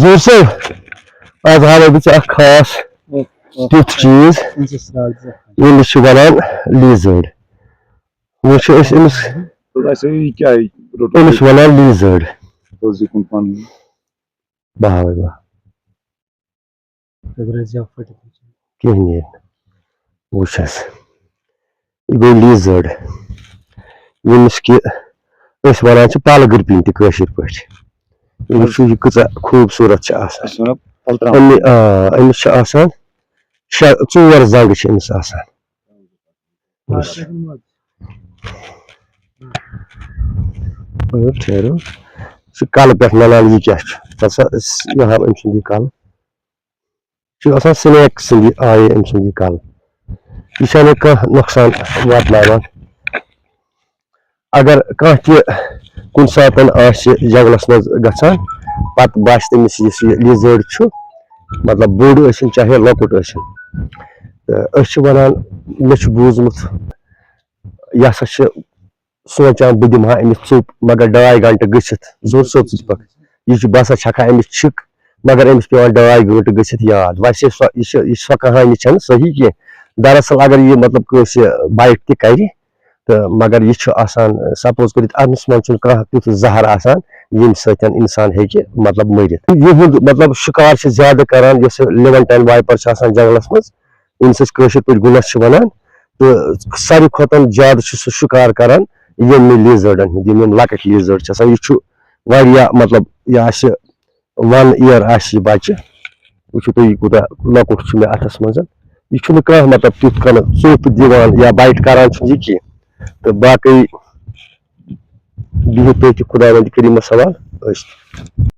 زور صٲب آز ہاوے بہٕ ژےٚ اکھ خاص تیُتھ چیٖز ییٚمِس چھِ وَنان لیٖزٲرڈ وۄنۍ چھِ أسۍ أمِس وَنان لیٖزٲرڈ بہاوے بہہ کِہیٖنۍ نیرِ نہٕ وٕچھ حظ یہِ گوٚو لیٖزٲرڈ ییٚمِس کہِ أسۍ وَنان چھِ پَلہٕ گٕرپِنۍ تہِ کٲشِر پٲٹھۍ وٕچھِو یہِ کۭژاہ خوٗبصوٗرت چھِ آسان أمِس چھِ آسان 4 زنٛگہٕ چھِ أمِس آسان ٹھہرو سُہ کَلہٕ پٮ۪ٹھ نَنان یہِ کیٛاہ چھُ ژٕ سا یہِ ہاو أمۍ سُنٛد یہِ کَلہٕ چھُ آسان سٕنیک سٕنٛدِ آیہِ أمۍ سُنٛد یہِ کَلہٕ یہِ چھَنہٕ کانٛہہ نۄقصان واتناوان اگر کانٛہہ تہِ کُنہِ ساتہٕ آسہِ جنٛگلَس منٛز گژھان پَتہٕ باسہِ تٔمِس یُس یہِ لیٖزٲرڈ چھُ مطلب بوٚڑ ٲسِنۍ چاہے لۄکُٹ ٲسِنۍ تہٕ أسۍ چھِ وَنان مےٚ چھُ بوٗزمُت یہِ ہسا چھِ سونٛچان بہٕ دِمہٕ ہا أمِس ژوٚپ مگر 2 گنٛٹہٕ گٔژھِتھ زوٚر صٲب ژٕ چھُکھ یہِ چھُ بہٕ ہسا چھَکہٕ ہا أمِس چھِک مگر أمِس پیٚوان 2 گنٛٹہٕ گٔژھِتھ یاد ویسے یہِ سۄ کہانی چھَنہٕ صحیح کینٛہہ دراصل اگر یہِ مطلب کٲنٛسہِ بایِٹ تہِ کَرِ تہٕ مگر یہِ چھُ آسان سپوز کٔرِتھ أمِس منٛز چھُنہٕ کانٛہہ تیُتھ زہر آسان ییٚمہِ سۭتۍ اِنسان ہیٚکہِ مطلب مٔرِتھ یِہُنٛد مطلب شِکار چھِ زیادٕ کران یۄس لیونٹایِن وایپر چھِ آسان جنٛگلَس منٛز ییٚمِس أسۍ کٲشِر پٲٹھۍ گُنَس چھِ وَنان تہٕ ساروی کھۄتہٕ زیادٕ چھُ سُہ شِکار کران یِمنٕے لیٖزٲرڈن ہُنٛد یِم لۄکٕٹۍ لیٖزٲرڈ چھِ آسان یہِ چھُ واریاہ مطلب یہِ آسہِ 1 year آسہِ یہِ بَچہِ وٕچھِو تُہۍ یہِ کوٗتاہ لۄکُٹ چھُ مےٚ اَتھس منٛز یہِ چھُنہٕ کانٛہہ مطلب تیُتھ کَنہٕ ژوٚپ دِوان یا بایِٹ کران چھُنہٕ یہِ کینٛہہ تہٕ باقٕے بِہِو تُہۍ تہِ خۄداوندِ کٔریٖمَس حوالہٕ أسۍ